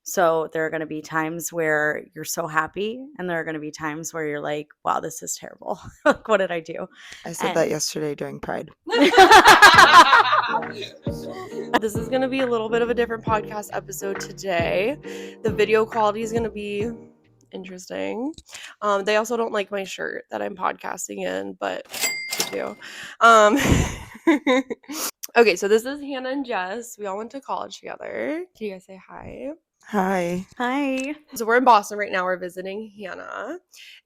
So there are going to be times where you're so happy, and there are going to be times where you're like, wow, this is terrible. Like, what did I do? I said that And yesterday during Pride. This is going to be a little bit of a different podcast episode today. The video quality is going to be interesting. They also don't like my shirt that I'm podcasting in, but they do. Okay, so this is Hannah and Jess. We all went to college together. Can you guys say hi? Hi. Hi. So we're in Boston right now. We're visiting Hannah,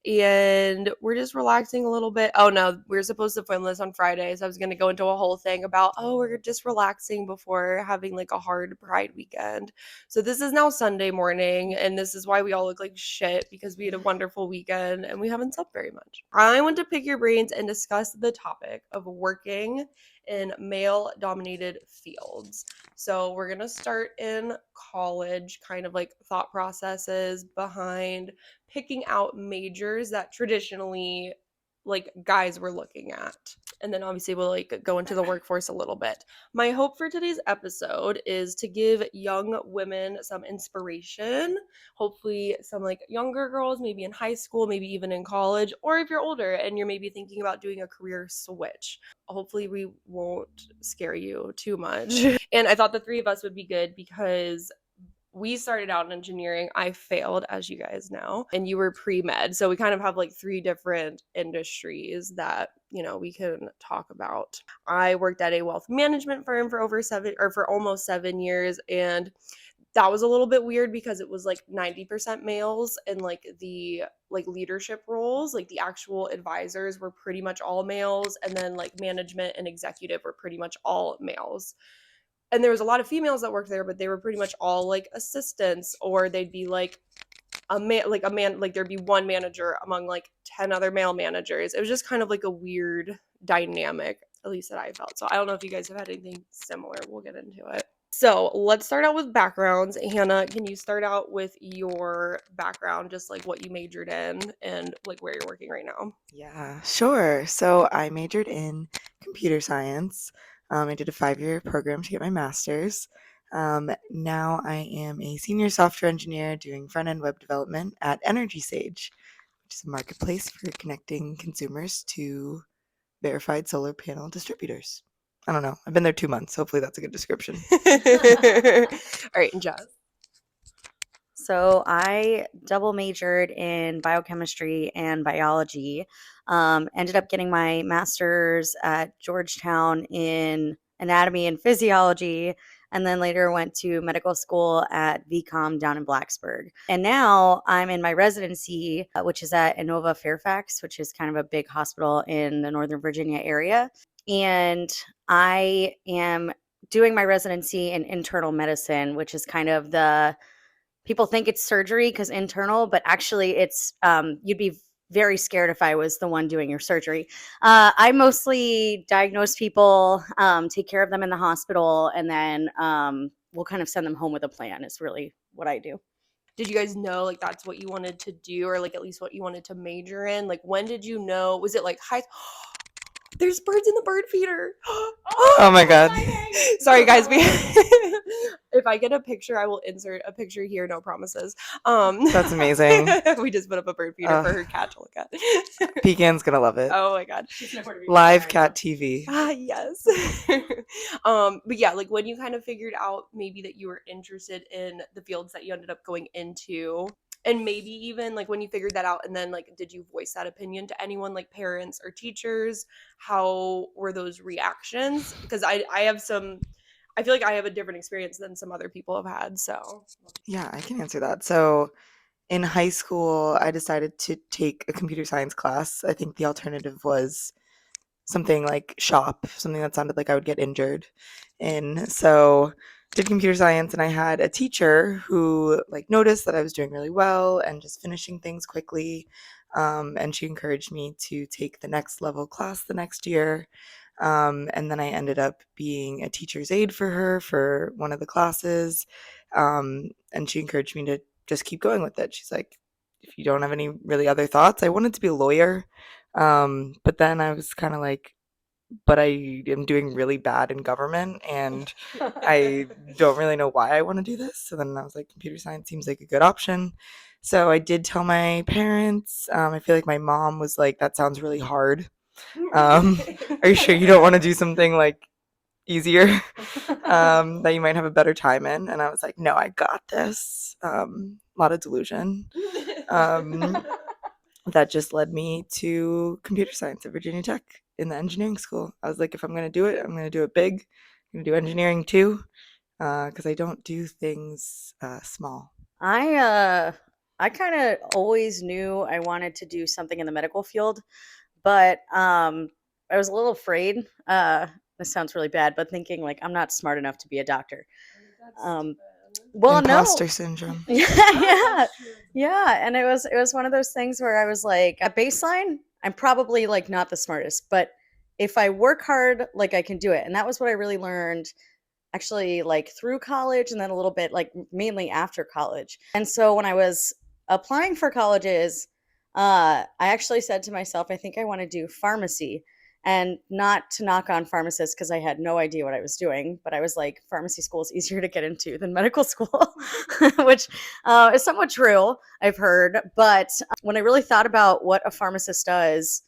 and we're just relaxing a little bit. Oh no, we were supposed to film this on Friday, so I was going to go into a whole thing about, we're just relaxing before having like a hard Pride weekend. So this is now Sunday morning, and this is why we all look like shit, because we had a wonderful weekend and we haven't slept very much. I want to pick your brains and discuss the topic of working in male-dominated fields. So we're going to start in college, kind of like thought processes behind picking out majors that traditionally like guys were looking at. And then obviously we'll like go into the workforce a little bit. My hope for today's episode is to give young women some inspiration, hopefully some like younger girls, maybe in high school, maybe even in college, or if you're older and you're maybe thinking about doing a career switch. Hopefully we won't scare you too much. And I thought the three of us would be good because we started out in engineering. I failed, as you guys know, and you were pre-med. So we kind of have like three different industries that, we can talk about. I worked at a wealth management firm for for almost 7 years. And that was a little bit weird because it was like 90% males, and like the like leadership roles, like the actual advisors were pretty much all males, and then like management and executive were pretty much all males. And there was a lot of females that worked there, but they were pretty much all like assistants, or they'd be like a man, like there'd be one manager among like 10 other male managers. It was just kind of like a weird dynamic, at least that I felt. So I don't know if you guys have had anything similar. We'll get into it. So let's start out with backgrounds. Hannah, can you start out with your background, just like what you majored in and like where you're working right now? Yeah, sure. So I majored in computer science. I did a 5-year program to get my master's. Now I am a senior software engineer doing front-end web development at Energy Sage, which is a marketplace for connecting consumers to verified solar panel distributors. I don't know. I've been there 2 months. Hopefully that's a good description. All right, and Jess. So I double majored in biochemistry and biology. Ended up getting my master's at Georgetown in anatomy and physiology, and then later went to medical school at VCOM down in Blacksburg. And now I'm in my residency, which is at Inova Fairfax, which is kind of a big hospital in the Northern Virginia area. And I am doing my residency in internal medicine, which is kind of people think it's surgery because internal, but actually it's you'd be very scared if I was the one doing your surgery. I mostly diagnose people, take care of them in the hospital, and then we'll kind of send them home with a plan is really what I do. Did you guys know like that's what you wanted to do, or like at least what you wanted to major in? Like when did you know? Was it like high? There's birds in the bird feeder. Oh my God. Sorry guys, if I get a picture, I will insert a picture here. No promises. That's amazing. We just put up a bird feeder for her cat to look at. Pecan's gonna love it. Oh my God. Live cat TV. Yes. But yeah, like when you kind of figured out maybe that you were interested in the fields that you ended up going into, and maybe even like when you figured that out, and then like did you voice that opinion to anyone, like parents or teachers? How were those reactions? Because I feel like I have a different experience than some other people have had. So Yeah, I can answer that. So in high school, I decided to take a computer science class. I think the alternative was something like shop, something that sounded like I would get injured in. So did computer science, and I had a teacher who like noticed that I was doing really well and just finishing things quickly. And she encouraged me to take the next level class the next year. And then I ended up being a teacher's aide for her for one of the classes. And she encouraged me to just keep going with it. She's like, if you don't have any really other thoughts, I wanted to be a lawyer. But then I was kind of like, but I am doing really bad in government and I don't really know why I want to do this. So then I was like, computer science seems like a good option. So I did tell my parents. I feel like my mom was like, that sounds really hard. Are you sure you don't want to do something like easier that you might have a better time in? And I was like, no, I got this. A lot of delusion. That just led me to computer science at Virginia Tech in the engineering school. I was like, if I'm going to do it, I'm going to do it big. I'm going to do engineering too, because I don't do things small. I kind of always knew I wanted to do something in the medical field, but I was a little afraid. This sounds really bad, but thinking like I'm not smart enough to be a doctor. Um, well, no. Imposter syndrome. Yeah, yeah, and it was one of those things where I was like, at baseline, I'm probably like not the smartest, but if I work hard, like I can do it. And that was what I really learned actually like through college and then a little bit like mainly after college. And so when I was applying for colleges, I actually said to myself, I think I want to do pharmacy. And not to knock on pharmacists because I had no idea what I was doing, but I was like, pharmacy school is easier to get into than medical school, which is somewhat true, I've heard. But when I really thought about what a pharmacist does,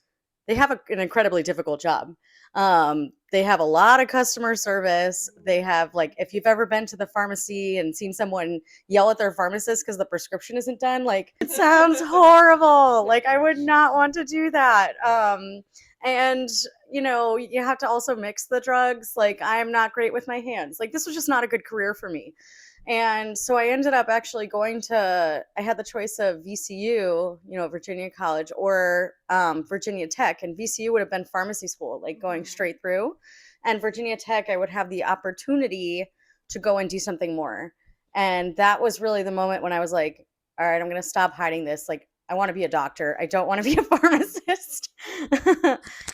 they have an incredibly difficult job. They have a lot of customer service. They have, like, if you've ever been to the pharmacy and seen someone yell at their pharmacist because the prescription isn't done, like, it sounds horrible. Like, I would not want to do that. And you have to also mix the drugs. Like, I'm not great with my hands. Like, this was just not a good career for me. And so I ended up actually I had the choice of VCU, Virginia College, or Virginia Tech. And VCU would have been pharmacy school, like going straight through. And Virginia Tech, I would have the opportunity to go and do something more. And that was really the moment when I was like, all right, I'm going to stop hiding this. Like, I want to be a doctor. I don't want to be a pharmacist.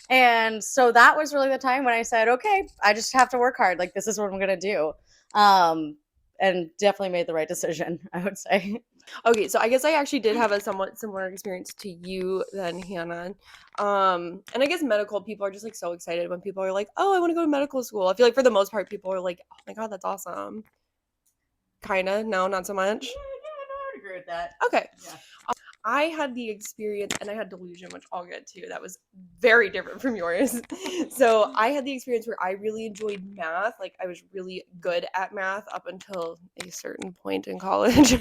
And so that was really the time when I said, okay, I just have to work hard. Like, this is what I'm going to do. And definitely made the right decision, I would say. Okay, so I guess I actually did have a somewhat similar experience to you then, Hannah. And I guess medical people are just like so excited when people are like, oh, I want to go to medical school. I feel like for the most part, people are like, oh my God, that's awesome. Kinda, no, not so much. Yeah, I would agree with that. Okay. Yeah. I had the experience, and I had delusion, which I'll get to. That was very different from yours. So I had the experience where I really enjoyed math. Like, I was really good at math up until a certain point in college.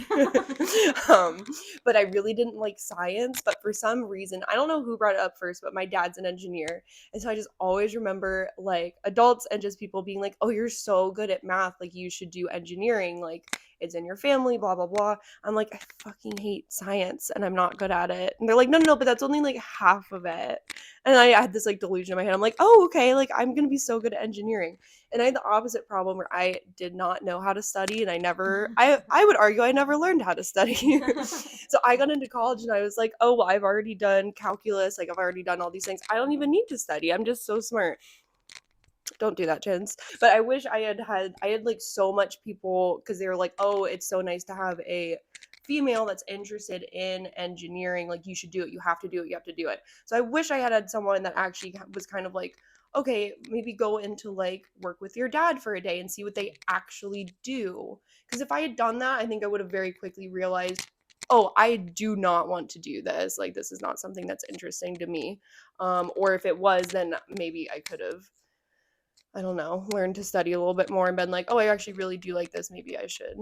But I really didn't like science. But for some reason, I don't know who brought it up first, but my dad's an engineer. And so I just always remember, like, adults and just people being like, oh, you're so good at math. Like, you should do engineering. Like, it's in your family, blah, blah, blah. I'm like, I fucking hate science and I'm not good at it. And they're like, no, but that's only like half of it. And I had this like delusion in my head. I'm like, oh, okay, like I'm going to be so good at engineering. And I had the opposite problem where I did not know how to study and I would argue I never learned how to study. So I got into college and I was like, oh, well, I've already done calculus. Like I've already done all these things. I don't even need to study. I'm just so smart. Don't do that, chins. But I wish I had like so much people because they were like, oh, it's so nice to have a female that's interested in engineering. Like, you should do it. You have to do it. You have to do it. So I wish I had someone that actually was kind of like, okay, maybe go into like work with your dad for a day and see what they actually do. Because if I had done that, I think I would have very quickly realized, oh, I do not want to do this. Like, this is not something that's interesting to me. Or if it was, then maybe I could have, I don't know, learned to study a little bit more and been like, oh, I actually really do like this. Maybe I should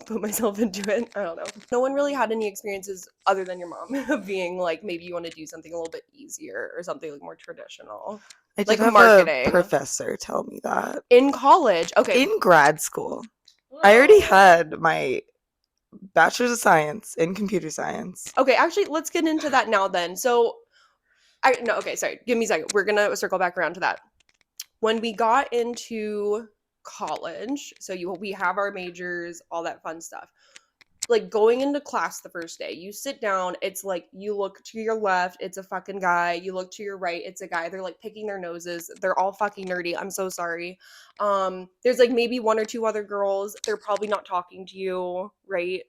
put myself into it. I don't know. No one really had any experiences other than your mom of being like, maybe you want to do something a little bit easier or something like more traditional. I did Like have marketing. a professor tell me that. In college. Okay. In grad school. I already had my bachelor's of science in computer science. Okay, actually, let's get into that now then. So, sorry. Give me a second. We're going to circle back around to that. When we got into college, so we have our majors, all that fun stuff. Like, going into class the first day, you sit down, it's like, you look to your left, it's a fucking guy. You look to your right, it's a guy. They're like picking their noses. They're all fucking nerdy. I'm so sorry. There's like maybe one or two other girls. They're probably not talking to you, right?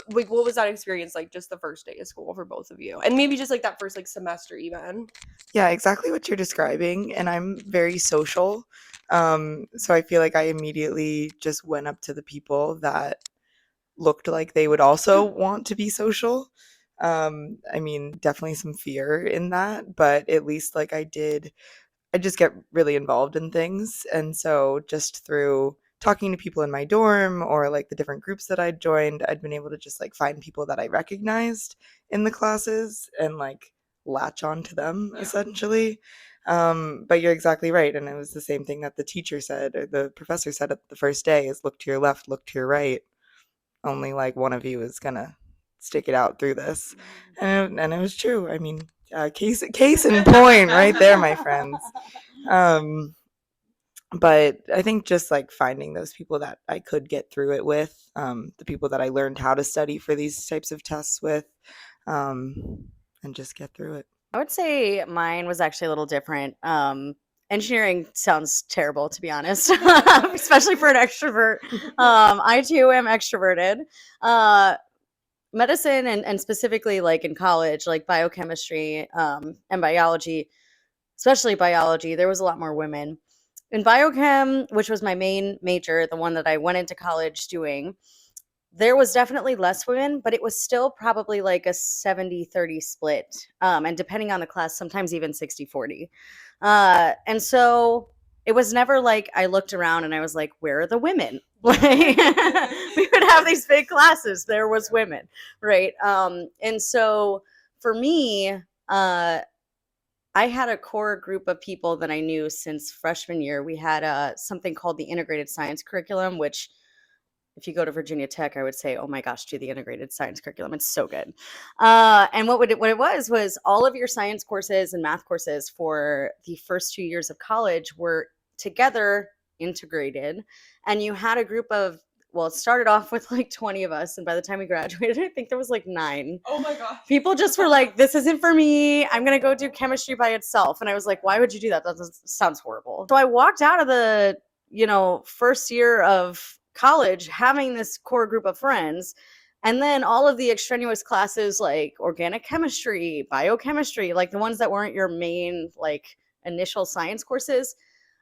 Like, what was that experience like, just the first day of school for both of you? And maybe just like that first like semester even. Yeah, exactly what you're describing. And I'm very social. So I feel like I immediately just went up to the people that looked like they would also want to be social. I mean, definitely some fear in that, but at least like I just get really involved in things. And so just through talking to people in my dorm or like the different groups that I'd joined, I'd been able to just like find people that I recognized in the classes and like latch on to them essentially. But you're exactly right. And it was the same thing that the teacher said or the professor said at the first day is look to your left, look to your right. Only like one of you is gonna stick it out through this. And it was true. I mean, case in point right there, my friends. But I think just like finding those people that I could get through it with, the people that I learned how to study for these types of tests with, and just get through it. I would say mine was actually a little different. Engineering sounds terrible, to be honest, especially for an extrovert. I too am extroverted. Medicine and specifically like in college, like biochemistry and biology, especially biology, there was a lot more women. In biochem, which was my main major, the one that I went into college doing, there was definitely less women, but it was still probably like a 70-30 split. And depending on the class, sometimes even 60-40. And so it was never like I looked around and I was like, where are the women? Like we would have these big classes. There was women, right? And so for me, I had a core group of people that I knew since freshman year. We had something called the integrated science curriculum, which if you go to Virginia Tech, I would say, oh my gosh, do the integrated science curriculum. It's so good. And what it was all of your science courses and math courses for the first 2 years of college were together integrated. And you had a group of, well, it started off with like 20 of us. And by the time we graduated, I think there was like 9. Oh my gosh. People just were like, this isn't for me. I'm going to go do chemistry by itself. And I was like, why would you do that? That sounds horrible. So I walked out of the, first year of college having this core group of friends, and then all of the extraneous classes like organic chemistry, biochemistry, like the ones that weren't your main like initial science courses.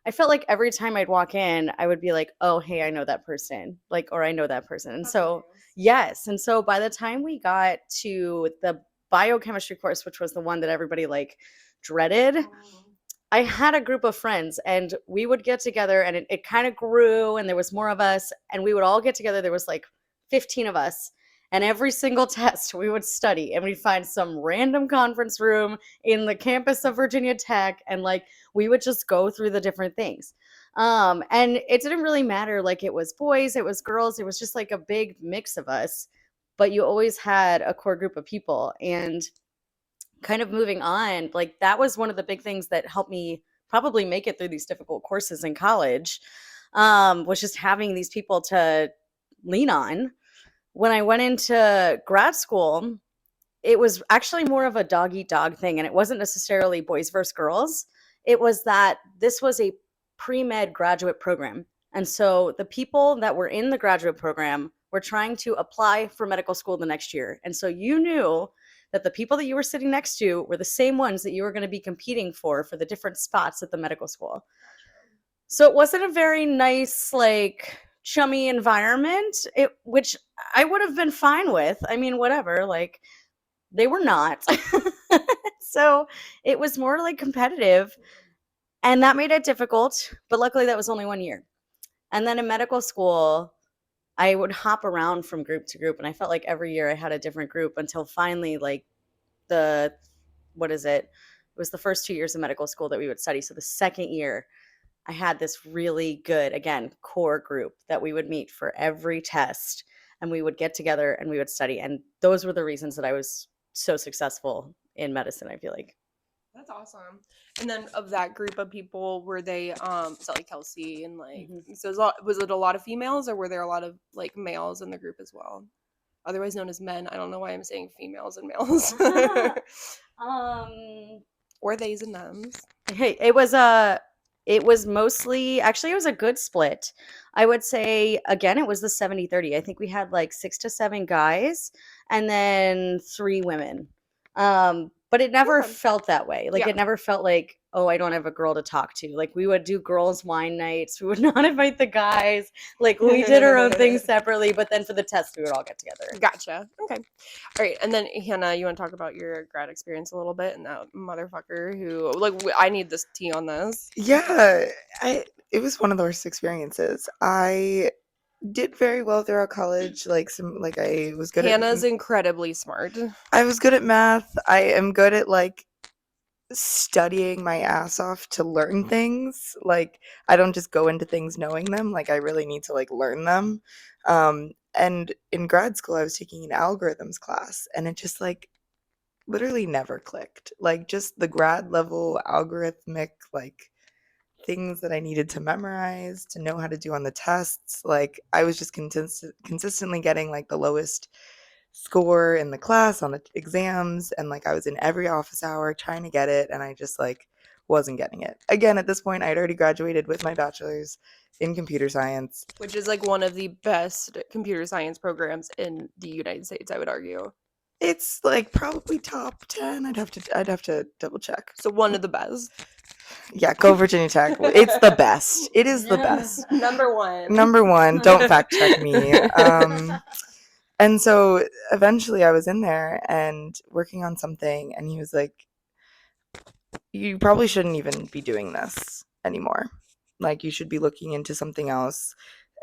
I felt like every time I'd walk in, I would be like, oh, hey, I know that person, like, or I know that person. And so yes, and so by the time we got to the biochemistry course, which was the one that everybody like dreaded, I had a group of friends and we would get together and it kind of grew and there was more of us and we would all get together. There was like 15 of us, and every single test we would study and we'd find some random conference room in the campus of Virginia Tech and like we would just go through the different things. And it didn't really matter, like it was boys, it was girls, it was just like a big mix of us, but you always had a core group of people. And kind of moving on, like that was one of the big things that helped me probably make it through these difficult courses in college, was just having these people to lean on. When I went into grad school, it was actually more of a dog eat dog thing. And it wasn't necessarily boys versus girls. It was that this was a pre-med graduate program. And so the people that were in the graduate program were trying to apply for medical school the next year. And so you knew that the people that you were sitting next to were the same ones that you were going to be competing for the different spots at the medical school. So it wasn't a very nice, like, chummy environment, which I would have been fine with. I mean, whatever, like, they were not. So it was more like competitive, and that made it difficult. But luckily, that was only 1 year. And then in medical school, I would hop around from group to group, and I felt like every year I had a different group until finally, like, it was the first 2 years of medical school that we would study. So the second year, I had this really good, again, core group that we would meet for every test, and we would get together and we would study. And those were the reasons that I was so successful in medicine, I feel like. That's awesome. And then of that group of people, were they is that like Kelsey and like so was it a lot of females or were there a lot of like males in the group as well? Otherwise known as men. I don't know why I'm saying females and males. Or theys and thems. Hey, It was mostly, actually, it was a good split. I would say, again, it was the 70-30. I think we had like 6 to 7 guys and then 3 women. But it never Okay. felt that way. Like, Yeah. it never felt like, oh, I don't have a girl to talk to. Like, we would do girls' wine nights. We would not invite the guys. Like, we did our own things separately. But then for the test, we would all get together. Gotcha. Okay. All right. And then Hannah, you want to talk about your grad experience a little bit and that motherfucker who I need this tea on this. Yeah, it was one of the worst experiences. I did very well throughout college. I was good Hannah's incredibly smart. I was good at math. I am good at like studying my ass off to learn things. Like I don't just go into things knowing them. Like I really need to like learn them. And in grad school I was taking an algorithms class and it just like literally never clicked. Like just the grad level algorithmic like things that I needed to memorize, to know how to do on the tests. Like I was just consistently getting like the lowest score in the class on the exams, and like I was in every office hour trying to get it and I just like wasn't getting it. Again, at this point I'd already graduated with my bachelor's in computer science, which is like one of the best computer science programs in the United States, I would argue. It's like probably top 10. I'd have to double check. So one of the best. Yeah, go Virginia Tech. It's the best. It is the best. Number one. Number one. Don't fact check me. And so eventually I was in there and working on something and he was like, you probably shouldn't even be doing this anymore. Like you should be looking into something else.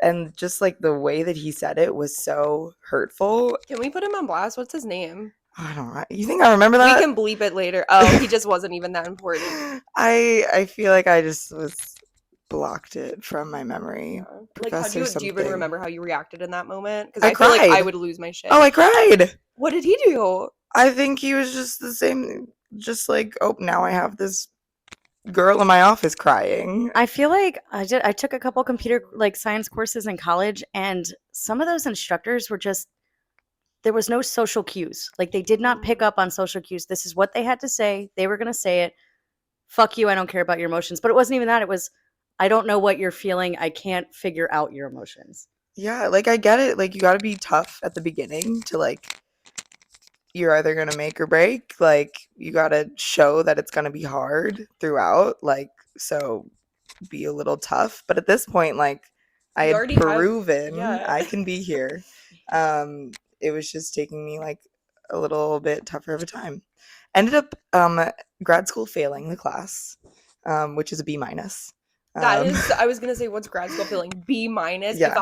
And just like the way that he said it was so hurtful. Can we put him on blast? What's his name? I don't know. You think I remember that? We can bleep it later. Oh, he just wasn't even that important. I feel like I just blocked it from my memory. Yeah. Like, do you even remember how you reacted in that moment? Because I feel like I would lose my shit. Oh, I cried. What did he do? I think he was just the same, just like, oh, now I have this girl in my office crying. I feel like I took a couple computer like science courses in college, and some of those instructors were just, there was no social cues. Like they did not pick up on social cues. This is what they had to say. They were going to say it. Fuck you. I don't care about your emotions. But it wasn't even that. It was, I don't know what you're feeling. I can't figure out your emotions. Yeah, like I get it. Like you got to be tough at the beginning to like, you're either going to make or break. Like you got to show that it's going to be hard throughout. Like, so be a little tough. But at this point, like I had proven I can be here. It was just taking me like a little bit tougher of a time. Ended up grad school failing the class, which is a B minus. That is, I was gonna say, what's grad school failing? B minus. Yeah.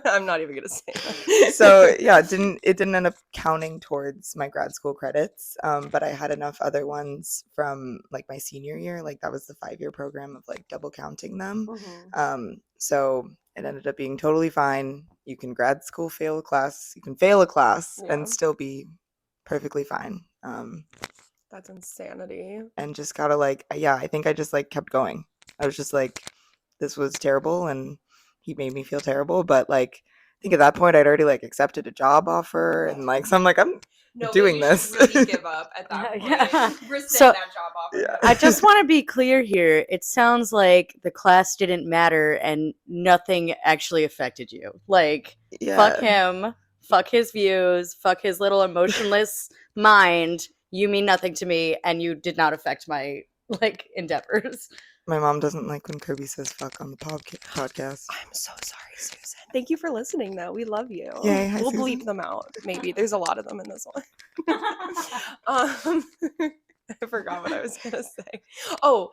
I'm not even gonna say that. So yeah, it didn't end up counting towards my grad school credits, but I had enough other ones from like my senior year. Like that was the 5-year program of like double counting them. Mm-hmm. So it ended up being totally fine. You can grad school fail a class. You can fail a class and still be perfectly fine. That's insanity. And just gotta like, yeah, I think I just like kept going. I was just like, this was terrible and he made me feel terrible. But like, I think at that point I'd already like accepted a job offer and like, so I'm like, I'm doing this. Really give up at that point. Yeah. Rescind that job offer. Yeah. I just want to be clear here. It sounds like the class didn't matter and nothing actually affected you. Like, fuck him, fuck his views, fuck his little emotionless mind. You mean nothing to me, and you did not affect my like endeavors. My mom doesn't like when Kirby says fuck on the podcast. I'm so sorry, Susan. Thank you for listening, though. We love you. Yay, hi, we'll Susan. bleep them out. Maybe. There's a lot of them in this one. I forgot what I was going to say. Oh,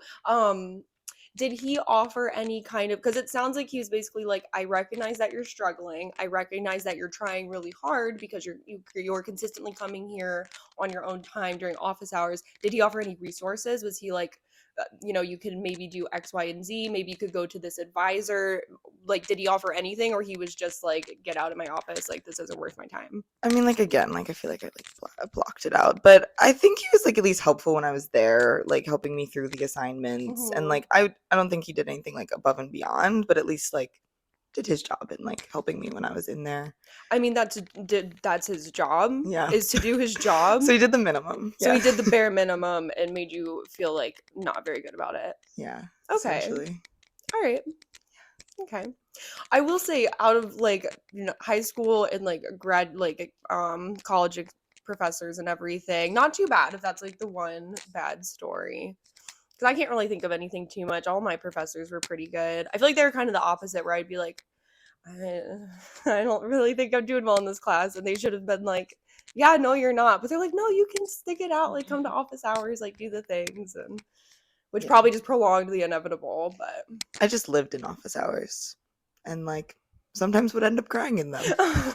did he offer any kind of, because it sounds like he was basically like, I recognize that you're struggling. I recognize that you're trying really hard because you're consistently coming here on your own time during office hours. Did he offer any resources? Was he like, you could maybe do X, Y, and Z. Maybe you could go to this advisor. Like, did he offer anything, or he was just like, get out of my office? Like, this isn't worth my time. I mean, like, again, like, I feel like I like blocked it out, but I think he was like at least helpful when I was there, like helping me through the assignments. Mm-hmm. And like, I don't think he did anything like above and beyond, but at least like did his job in like helping me when I was in there. I mean, that's his job. Yeah. Is to do his job. So he did the minimum. So yeah. he did the bare minimum and made you feel like not very good about it. Yeah. Okay. Essentially. All right. Okay. I will say, out of like high school and like college professors and everything, not too bad if that's like the one bad story. Because I can't really think of anything too much. All my professors were pretty good. I feel like they were kind of the opposite, where I'd be like, I don't really think I'm doing well in this class, and they should have been like, yeah, no, you're not. But they're like, no, you can stick it out, like come to office hours, like do the things, and which Yeah. probably just prolonged the inevitable. But I just lived in office hours, and like sometimes would end up crying in them.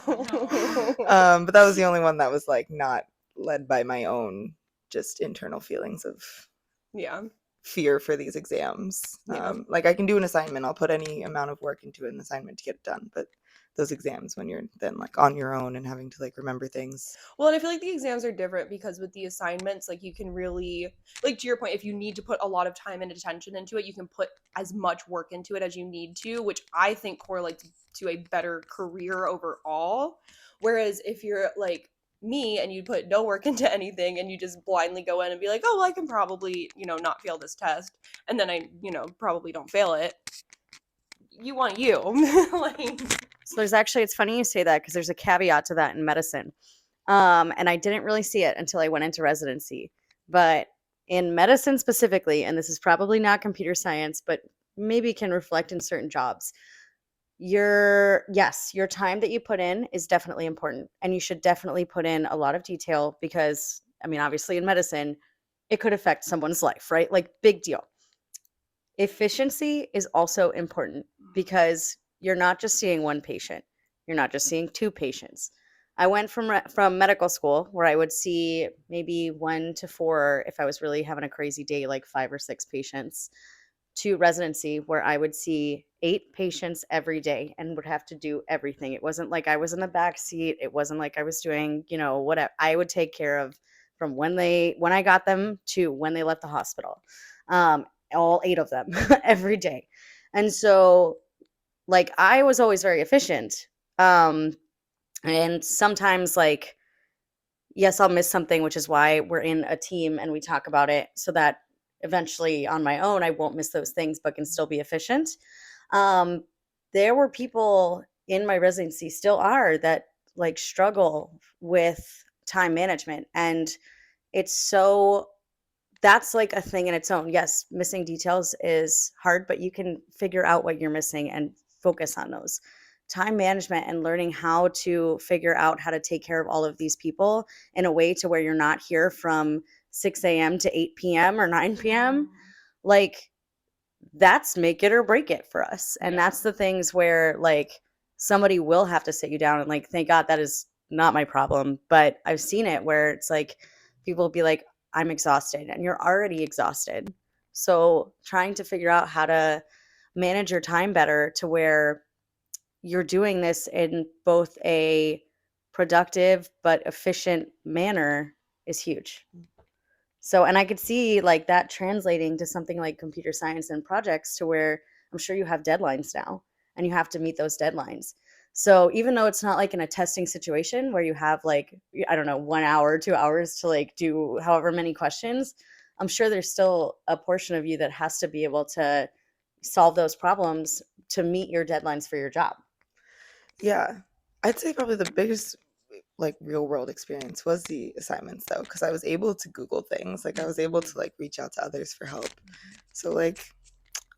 But that was the only one that was like not led by my own just internal feelings of yeah. fear for these exams. Yeah. Like I can do an assignment, I'll put any amount of work into an assignment to get it done, but those exams when you're then like on your own and having to like remember things. Well, and I feel like the exams are different because with the assignments, like you can really, like to your point, if you need to put a lot of time and attention into it, you can put as much work into it as you need to, which I think correlates to a better career overall. Whereas if you're like me and you put no work into anything and you just blindly go in and be like, oh, well, I can probably, not fail this test. And then I, probably don't fail it. You want you. Like, So there's actually, it's funny you say that because there's a caveat to that in medicine. And I didn't really see it until I went into residency. But in medicine specifically, and this is probably not computer science, but maybe can reflect in certain jobs, your time that you put in is definitely important. And you should definitely put in a lot of detail because, I mean, obviously in medicine, it could affect someone's life, right? Like, big deal. Efficiency is also important because you're not just seeing one patient. You're not just seeing two patients. I went from medical school where I would see maybe 1 to 4 if I was really having a crazy day, like 5 or 6 patients, to residency where I would see 8 patients every day and would have to do everything. It wasn't like I was in the back seat. It wasn't like I was doing, whatever. I would take care of from when I got them to when they left the hospital. All 8 of them every day. And so, like, I was always very efficient. And sometimes, like, yes, I'll miss something, which is why we're in a team and we talk about it so that eventually on my own, I won't miss those things, but can still be efficient. There were people in my residency, still are, that like struggle with time management. And that's like a thing in its own. Yes, missing details is hard, but you can figure out what you're missing and focus on those. Time management and learning how to figure out how to take care of all of these people in a way to where you're not here from 6 a.m. to 8 p.m. or 9 p.m. Like, that's make it or break it for us. And that's the things where like somebody will have to sit you down and like, thank God that is not my problem. But I've seen it where it's like people will be like, I'm exhausted, and you're already exhausted. So trying to figure out how to manage your time better to where you're doing this in both a productive but efficient manner is huge. So, and I could see like that translating to something like computer science and projects to where I'm sure you have deadlines now and you have to meet those deadlines. So even though it's not like in a testing situation where you have like, I don't know, 1 hour, 2 hours to like do however many questions, I'm sure there's still a portion of you that has to be able to solve those problems to meet your deadlines for your job. Yeah. I'd say probably the biggest like real world experience was the assignments though, because I was able to Google things. Like I was able to like reach out to others for help. So like,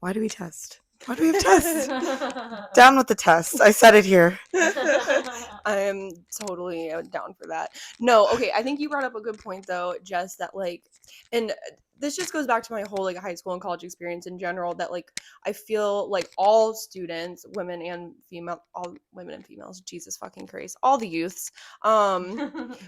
why do we test? Why do we have tests? Down with the tests. I said it here. I am totally down for that. No, okay, I think you brought up a good point though, Jess, that like, and this just goes back to my whole like high school and college experience in general, that like I feel like all students, all women and females, Jesus fucking Christ, all the youths,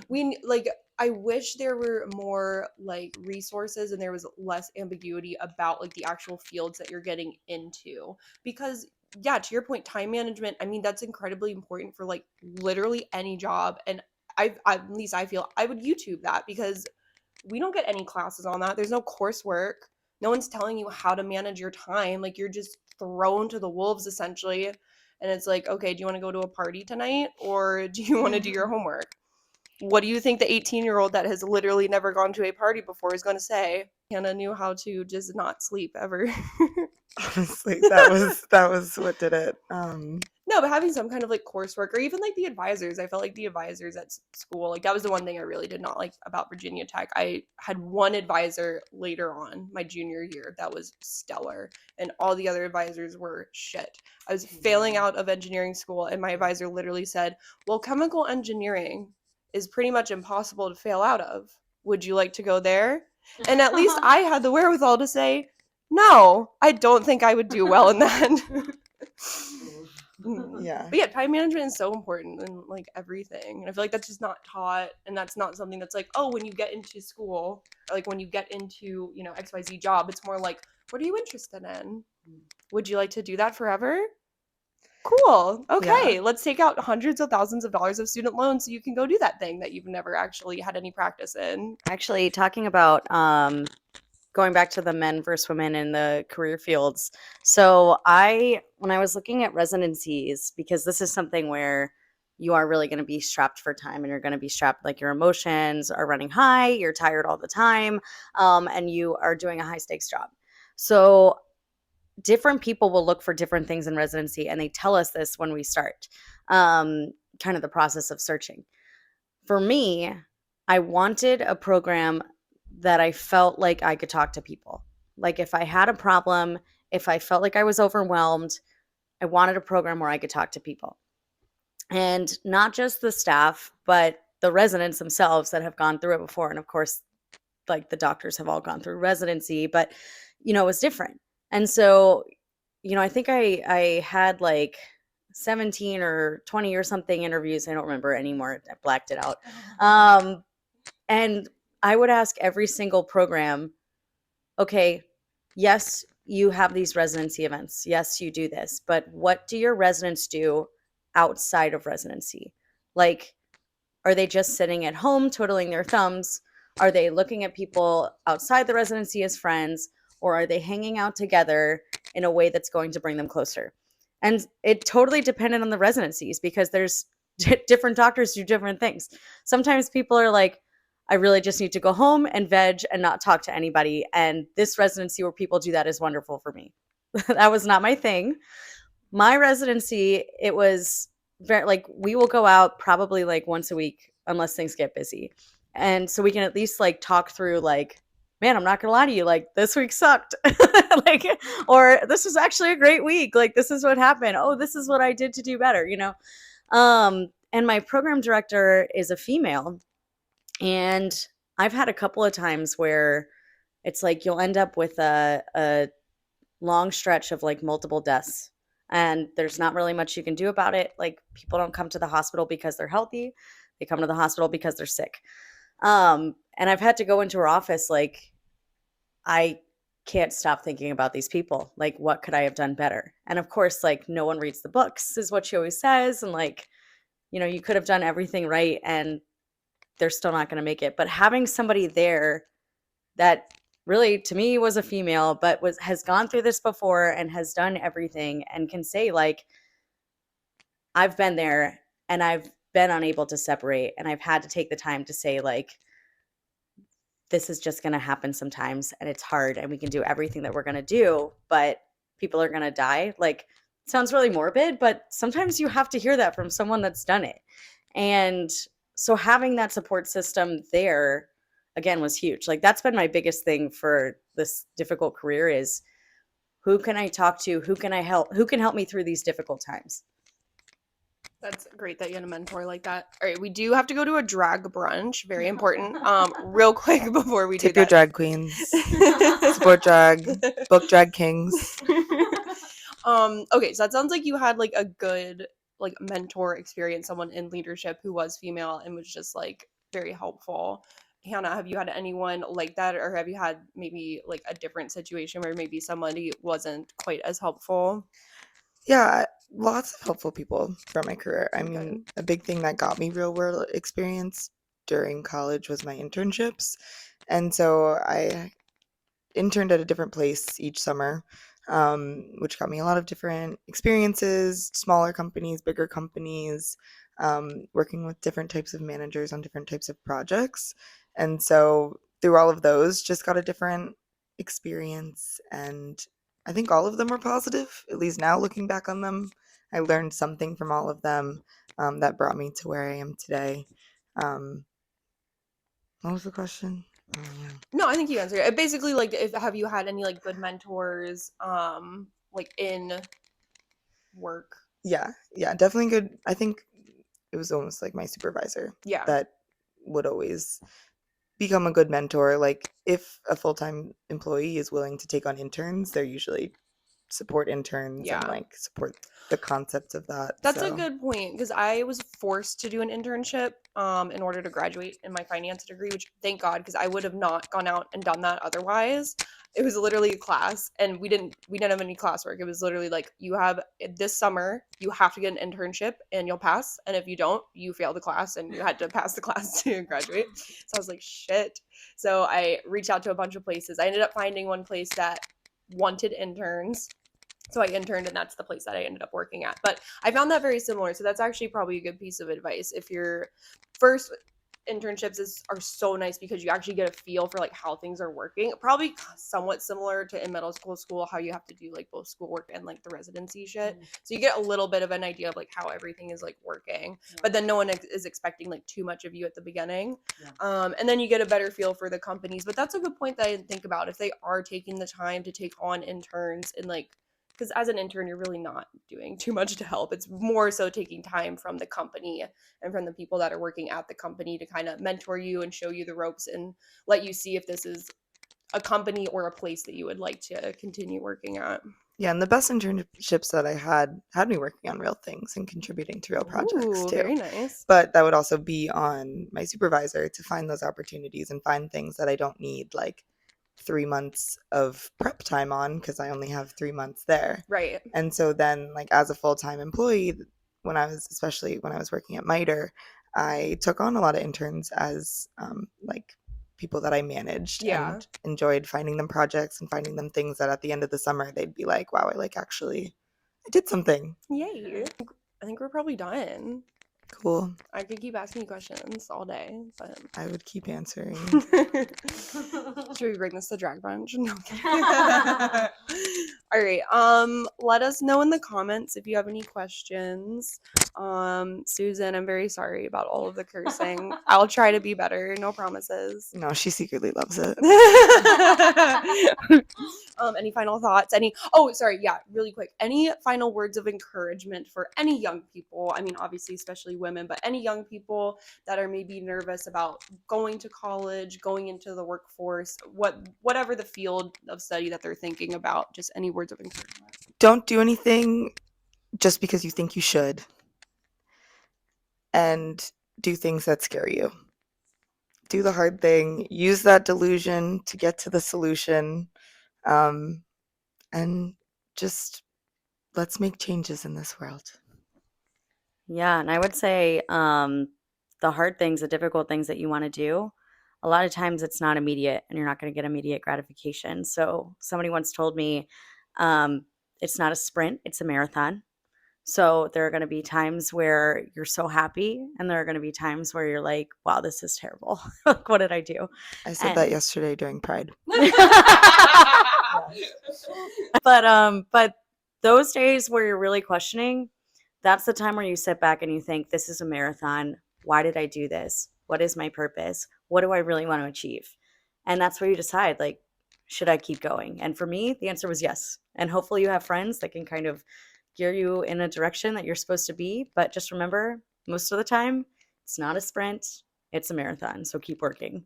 we like, I wish there were more like resources and there was less ambiguity about like the actual fields that you're getting into, because yeah, to your point, time management, I mean, that's incredibly important for like literally any job. And at least I feel I would YouTube that, because we don't get any classes on that. There's no coursework. No one's telling you how to manage your time. Like, you're just thrown to the wolves essentially. and it's like, okay, do you want to go to a party tonight or do you want to do your homework? What do you think the 18-year-old that has literally never gone to a party before is going to say? Hannah knew how to just not sleep ever. Honestly, that was what did it. No, but having some kind of like coursework or even like the advisors, I felt like the advisors at school, like that was the one thing I really did not like about Virginia Tech. I had one advisor later on my junior year that was stellar, and all the other advisors were shit. I was failing out of engineering school, and my advisor literally said, well, chemical engineering is pretty much impossible to fail out of. Would you like to go there? And at least I had the wherewithal to say, no, I don't think I would do well in that. Yeah. But yeah, time management is so important in like everything. And I feel like that's just not taught, and that's not something that's like, oh, when you get into school, or like when you get into, you know, XYZ job, it's more like, what are you interested in? Would you like to do that forever? Cool. Okay, Yeah. let's take out hundreds of thousands of dollars of student loans so you can go do that thing that you've never actually had any practice in. Actually, talking about going back to the men versus women in the career fields. So when I was looking at residencies, because this is something where you are really going to be strapped for time, and you're going to be strapped, like your emotions are running high, you're tired all the time, and you are doing a high stakes job. So different people will look for different things in residency, and they tell us this when we start kind of the process of searching. For me, I wanted a program that I felt like I could talk to people. Like if I had a problem, if I felt like I was overwhelmed, I wanted a program where I could talk to people. And not just the staff, but the residents themselves that have gone through it before. And of course, like the doctors have all gone through residency, but it was different. And so, I think I had like 17 or 20 or something interviews. I don't remember anymore. I blacked it out. And I would ask every single program, okay, yes, you have these residency events. Yes, you do this, but what do your residents do outside of residency? Like, are they just sitting at home twiddling their thumbs? Are they looking at people outside the residency as friends? Or are they hanging out together in a way that's going to bring them closer? And it totally depended on the residencies, because there's different doctors do different things. Sometimes people are like, I really just need to go home and veg and not talk to anybody. And this residency where people do that is wonderful for me. That was not my thing. My residency, it was very like, we will go out probably like once a week unless things get busy. And so we can at least like talk through like, man, I'm not gonna lie to you, like this week sucked. Like, or this was actually a great week. Like, this is what happened. Oh, this is what I did to do better, And my program director is a female. And I've had a couple of times where it's like you'll end up with a long stretch of like multiple deaths, and there's not really much you can do about it. Like, people don't come to the hospital because they're healthy. They come to the hospital because they're sick. And I've had to go into her office like, I can't stop thinking about these people. Like, what could I have done better? And of course, like, no one reads the books is what she always says. And like, you could have done everything right and they're still not going to make it. But having somebody there that really, to me, was a female, but has gone through this before and has done everything and can say like, I've been there and I've been unable to separate, and I've had to take the time to say like, this is just going to happen sometimes, and it's hard, and we can do everything that we're going to do, but people are going to die. Like, it sounds really morbid, but sometimes you have to hear that from someone that's done it. And so having that support system there, again, was huge. Like, that's been my biggest thing for this difficult career is, who can I talk to? Who can I help? Who can help me through these difficult times? That's great that you had a mentor like that. All right, we do have to go to a drag brunch. Very important. Real quick before we do Tip your that. drag queens. Support drag. Book drag kings. Okay, so that sounds like you had like a good like mentor experience, someone in leadership who was female and was just like very helpful. Hannah, have you had anyone like that, or have you had maybe like a different situation where maybe somebody wasn't quite as helpful? Yeah, lots of helpful people throughout my career. I Okay. mean, a big thing that got me real world experience during college was my internships. And so I interned at a different place each summer. which got me a lot of different experiences, smaller companies, bigger companies, working with different types of managers on different types of projects. And so through all of those, just got a different experience. And I think all of them were positive, at least now looking back on them. I learned something from all of them that brought me to where I am today. What was the question? Oh, yeah. No, I think you answered it. Basically, like, have you had any like good mentors, like in work? Yeah, definitely good. I think it was almost like my supervisor Yeah. that would always become a good mentor. Like if a full-time employee is willing to take on interns, they're usually support interns and Yeah. like support the concepts of that. That's a So good point because I was forced to do an internship in order to graduate in my finance degree, which thank God because I would have not gone out and done that otherwise. It was literally a class and we didn't have any classwork. It was literally like you have this summer you have to get an internship and you'll pass, and if you don't, you fail the class and you had to pass the class to graduate. So I was like, shit. So I reached out to a bunch of places. I ended up finding one place that wanted interns. So I interned, and that's the place that I ended up working at. But I found that very similar. So that's actually probably a good piece of advice. If your first internships are so nice because you actually get a feel for like how things are working. Probably somewhat similar to in middle school, how you have to do like both schoolwork and like the residency shit. So you get a little bit of an idea of like how everything is like working. But then no one is expecting like too much of you at the beginning. And then you get a better feel for the companies. But that's a good point that I didn't think about. If they are taking the time to take on interns and like, because as an intern, you're really not doing too much to help. It's more so taking time from the company and from the people that are working at the company to kind of mentor you and show you the ropes and let you see if this is a company or a place that you would like to continue working at. yeah, and the best internships that I had me working on real things and contributing to real projects Ooh, too. very nice. But that would also be on my supervisor to find those opportunities and find things that I don't need like 3 months of prep time on because I only have 3 months there. Right. And so then like as a full-time employee, especially when I was working at MITRE, I took on a lot of interns as like people that I managed and enjoyed finding them projects and finding them things that at the end of the summer they'd be like, wow, I like actually I did something. Yay. I think we're probably done. Cool. I could keep asking you questions all day, but I would keep answering. should we bring this to drag bunch? No, I'm kidding. All right. Let us know in the comments if you have any questions. Susan, I'm very sorry about all of the cursing. I'll try to be better. No promises. No, she secretly loves it. Any final thoughts? Really quick. Any final words of encouragement for any young people? I mean, obviously, especially women, but any young people that are maybe nervous about going to college, going into the workforce, whatever the field of study that they're thinking about, just any words of encouragement. Don't do anything just because you think you should. And do things that scare you. Do the hard thing. Use that delusion to get to the solution. And just let's make changes in this world. Yeah, and I would say the hard things, the difficult things that you want to do, a lot of times it's not immediate and you're not going to get immediate gratification. So somebody once told me it's not a sprint, it's a marathon. So there are going to be times where you're so happy and there are going to be times where you're like, wow, this is terrible. Like, what did I do? I said that yesterday during Pride. But those days where you're really questioning, that's the time where you sit back and you think, this is a marathon. Why did I do this? What is my purpose? What do I really want to achieve? And that's where you decide, like, should I keep going? And for me, the answer was yes. And hopefully you have friends that can kind of gear you in a direction that you're supposed to be. But just remember, most of the time, it's not a sprint, it's a marathon. So keep working.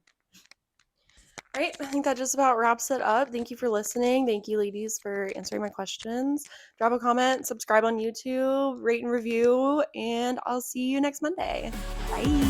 All right, I think that just about wraps it up. Thank you for listening. Thank you, ladies, for answering my questions. Drop a comment, subscribe on YouTube, rate and review, and I'll see you next Monday. Bye.